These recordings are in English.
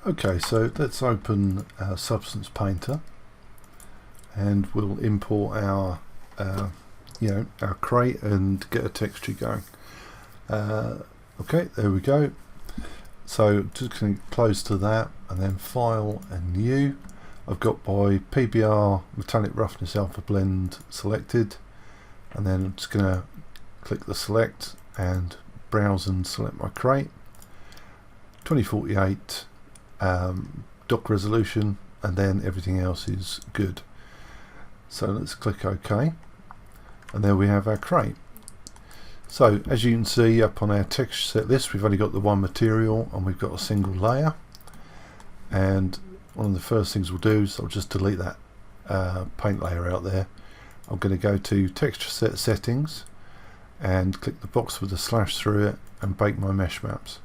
Okay, so let's open Substance Painter and we'll import our our crate and get a texture going. Okay, there we go. So just going to close to that and then File and New. I've got my PBR Metallic Roughness Alpha Blend selected, and then I'm just going to click the select and browse and select my crate. 2048 dock resolution, and then everything else is good. So let's click OK, and there we have our crate. So as you can see up on our texture set list, we've only got the one material and we've got a single layer, and one of the first things we'll do is I'll just delete that paint layer out there. I'm going to go to texture set settings and click the box with a slash through it and bake my mesh maps.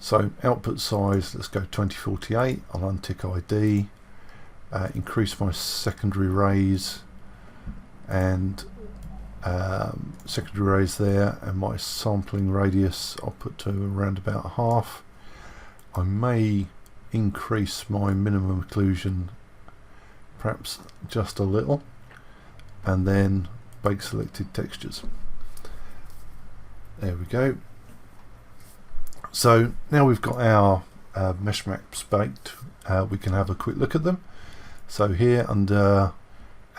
So output size, let's go 2048. I'll untick ID, increase my secondary rays and secondary rays there, and my sampling radius I'll put to around about half. I may increase my minimum occlusion perhaps just a little, and then bake selected textures. There we go. So now we've got our mesh maps baked, we can have a quick look at them. So here under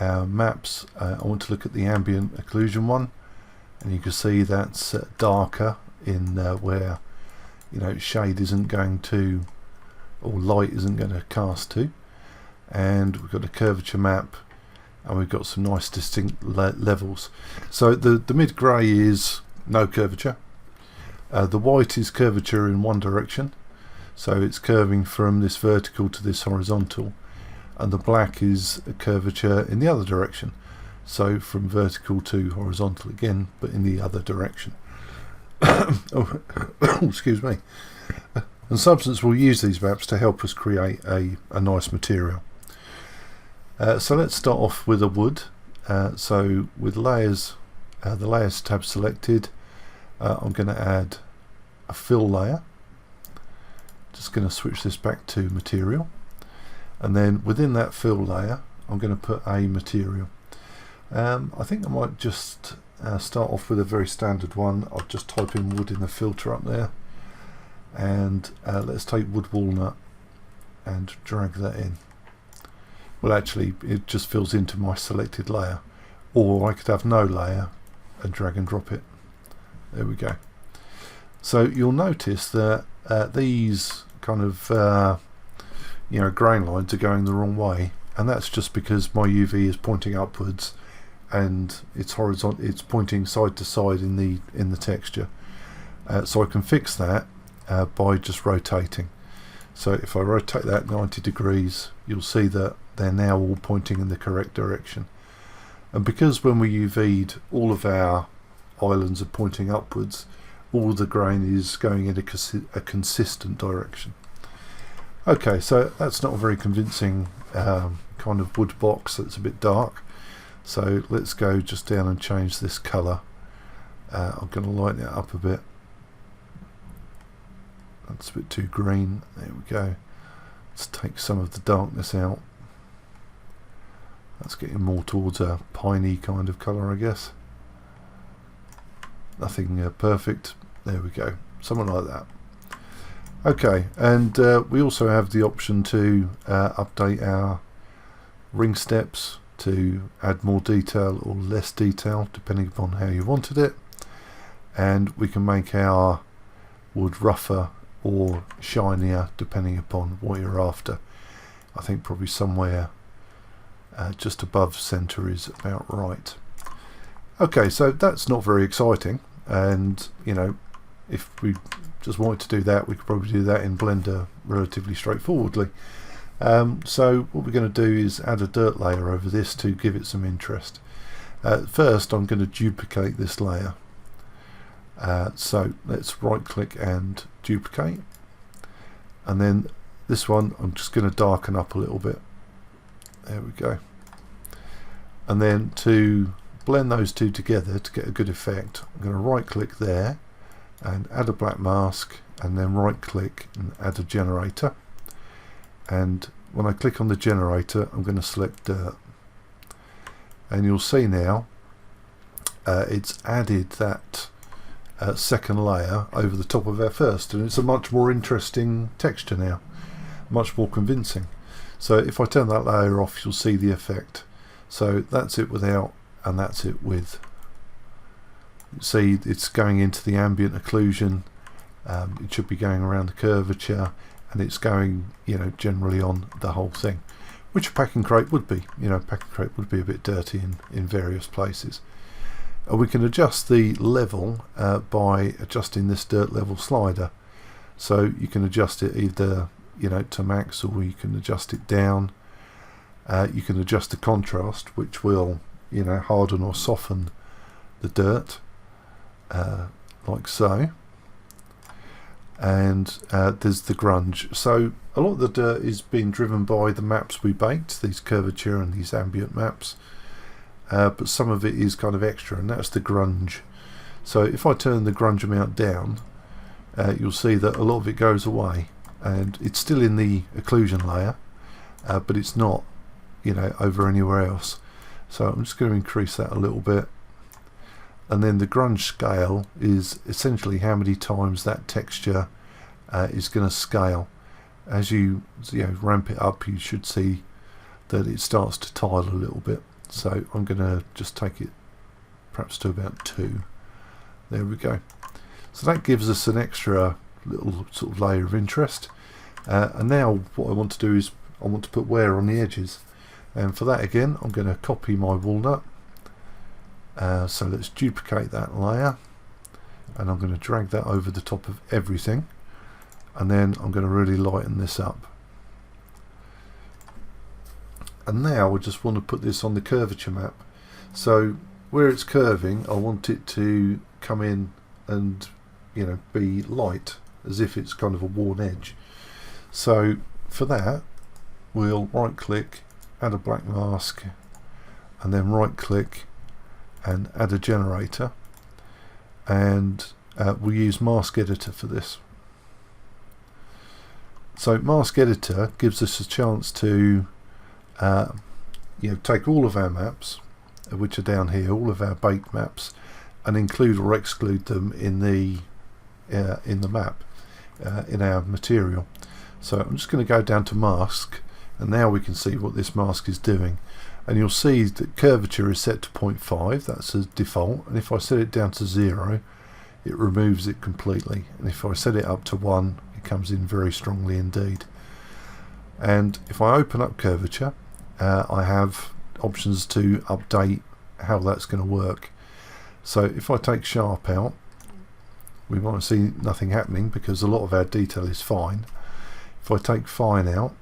our maps, I want to look at the ambient occlusion one, and you can see that's darker in where shade isn't going to, or light isn't going to cast to. And we've got a curvature map, and we've got some nice distinct levels. So the mid grey is no curvature. The white is curvature in one direction, so it's curving from this vertical to this horizontal, and the black is a curvature in the other direction, so from vertical to horizontal again, but in the other direction. Oh, excuse me. And Substance will use these maps to help us create a nice material. So let's start off with a wood. So with layers, the layers tab selected, I'm going to add a fill layer. Just going to switch this back to material, and then within that fill layer I'm going to put a material. I think I might just start off with a very standard one. I'll just type in wood in the filter up there, and let's take wood walnut and drag that in. Well, actually it just fills into my selected layer, or I could have no layer and drag and drop it. There we go. So you'll notice that these kind of grain lines are going the wrong way, and that's just because my UV is pointing upwards and it's horizontal, it's pointing side to side in the texture. So I can fix that by just rotating. So if I rotate that 90 degrees, you'll see that they're now all pointing in the correct direction. And because when we UV'd, all of our islands are pointing upwards, all the grain is going in a consistent direction. Okay, so that's not a very convincing kind of wood box. That's a bit dark. So let's go just down and change this colour. I'm going to lighten it up a bit. That's a bit too green. There we go. Let's take some of the darkness out. That's getting more towards a piney kind of colour, I guess. Nothing perfect. There we go, something like that. Okay, and we also have the option to update our ring steps to add more detail or less detail depending upon how you wanted it, and we can make our wood rougher or shinier depending upon what you're after. I think probably somewhere just above center is about right. Okay, so that's not very exciting, and if we just wanted to do that, we could probably do that in Blender relatively straightforwardly. So what we're going to do is add a dirt layer over this to give it some interest. First I'm going to duplicate this layer. So let's right click and duplicate, and then this one I'm just going to darken up a little bit. There we go. And then to blend those two together to get a good effect, I'm going to right click there and add a black mask, and then right click and add a generator. and when I click on the generator I'm going to select dirt, and you'll see now it's added that second layer over the top of our first, and it's a much more interesting texture now, much more convincing. So if I turn that layer off, you'll see the effect. So that's it without, and that's it with. See, it's going into the ambient occlusion. It should be going around the curvature, and it's going, you know, generally on the whole thing, which a packing crate would be. You know, a packing crate would be a bit dirty in various places. We can adjust the level by adjusting this dirt level slider. So you can adjust it either, you know, to max, or you can adjust it down. You can adjust the contrast, which will, you know, harden or soften the dirt, like so. And there's the grunge. So a lot of the dirt is being driven by the maps we baked, these curvature and these ambient maps, but some of it is kind of extra, and that's the grunge. So if I turn the grunge amount down, you'll see that a lot of it goes away, and it's still in the occlusion layer, but it's not, you know, over anywhere else. So I'm just going to increase that a little bit, and then the grunge scale is essentially how many times that texture is going to scale. As you ramp it up, you should see that it starts to tile a little bit. So I'm going to just take it perhaps to about 2. There we go. So that gives us an extra little sort of layer of interest. And now what I want to do is I want to put wear on the edges, and for that again I'm going to copy my walnut. So let's duplicate that layer, and I'm going to drag that over the top of everything, and then I'm going to really lighten this up. And now I just want to put this on the curvature map. So where it's curving, I want it to come in and, you know, be light, as if it's kind of a worn edge. So for that, we'll right click, add a black mask, and then right click and add a generator, and we'll use mask editor for this. So mask editor gives us a chance to you know, take all of our maps, which are down here, all of our baked maps, and include or exclude them in the map, in our material. So I'm just going to go down to mask, and now we can see what this mask is doing. And you'll see that curvature is set to 0.5, that's a default, and if I set it down to 0, it removes it completely, and if I set it up to 1, it comes in very strongly indeed. And if I open up curvature, I have options to update how that's going to work. So if I take sharp out, we might see nothing happening because a lot of our detail is fine. If I take fine out,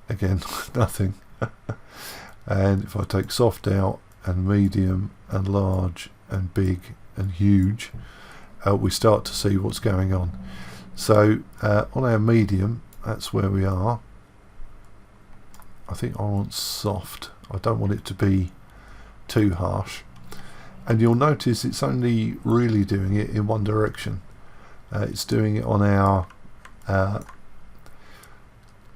again nothing. And if I take soft out, and medium and large and big and huge, we start to see what's going on. So on our medium, that's where we are. I think I want soft. I don't want it to be too harsh. And you'll notice it's only really doing it in one direction. It's doing it on our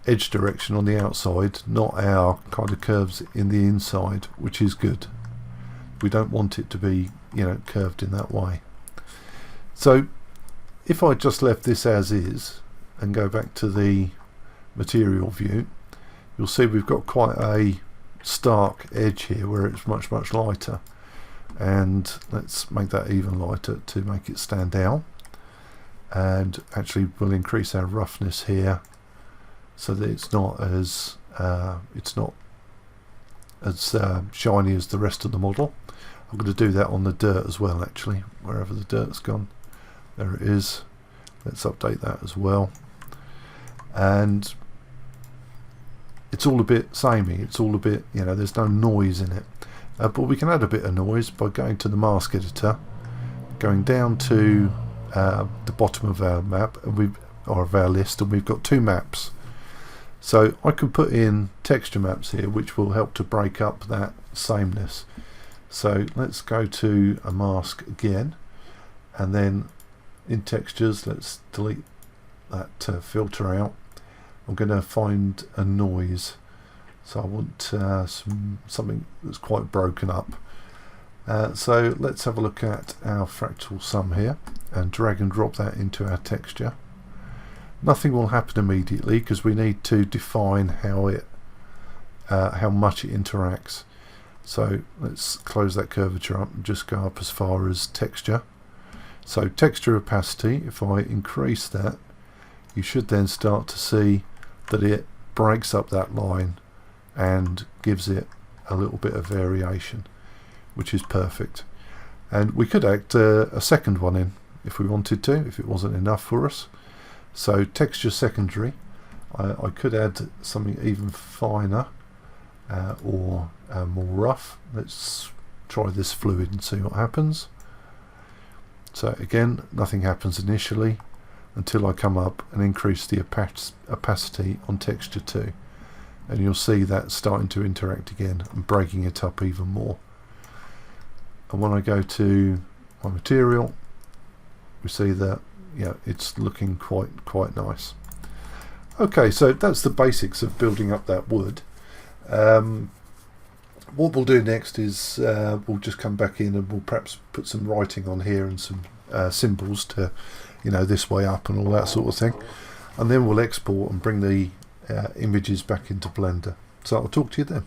edge direction on the outside, not our kind of curves in the inside, which is good. We don't want it to be, you know, curved in that way. So if I just left this as is and go back to the material view, you'll see we've got quite a stark edge here where it's much lighter, and let's make that even lighter to make it stand out. And actually we'll increase our roughness here so that it's not as shiny as the rest of the model. I'm going to do that on the dirt as well, actually, wherever the dirt's gone. There it is. Let's update that as well. And it's all a bit samey, it's all a bit, you know, there's no noise in it. But we can add a bit of noise by going to the mask editor, going down to the bottom of our map, and of our list, and we've got 2 maps. So I can put in texture maps here, which will help to break up that sameness. So let's go to a mask again, and then in textures let's delete that filter out. I'm going to find a noise. So I want something that's quite broken up. So let's have a look at our fractal sum here and drag and drop that into our texture. Nothing will happen immediately because we need to define how much it interacts. So let's close that curvature up and just go up as far as texture. So texture opacity, if I increase that, you should then start to see that it breaks up that line and gives it a little bit of variation, which is perfect. And we could add a second one in if we wanted to, if it wasn't enough for us. So texture secondary, I could add something even finer or more rough. Let's try this fluid and see what happens. So again, nothing happens initially until I come up and increase the opacity on texture 2, and you'll see that starting to interact again and breaking it up even more. And when I go to my material, we see that it's looking quite nice. Okay, so that's the basics of building up that wood. What we'll do next is we'll just come back in and we'll perhaps put some writing on here and some symbols to, this way up and all that sort of thing, and then we'll export and bring the images back into Blender. So I'll talk to you then.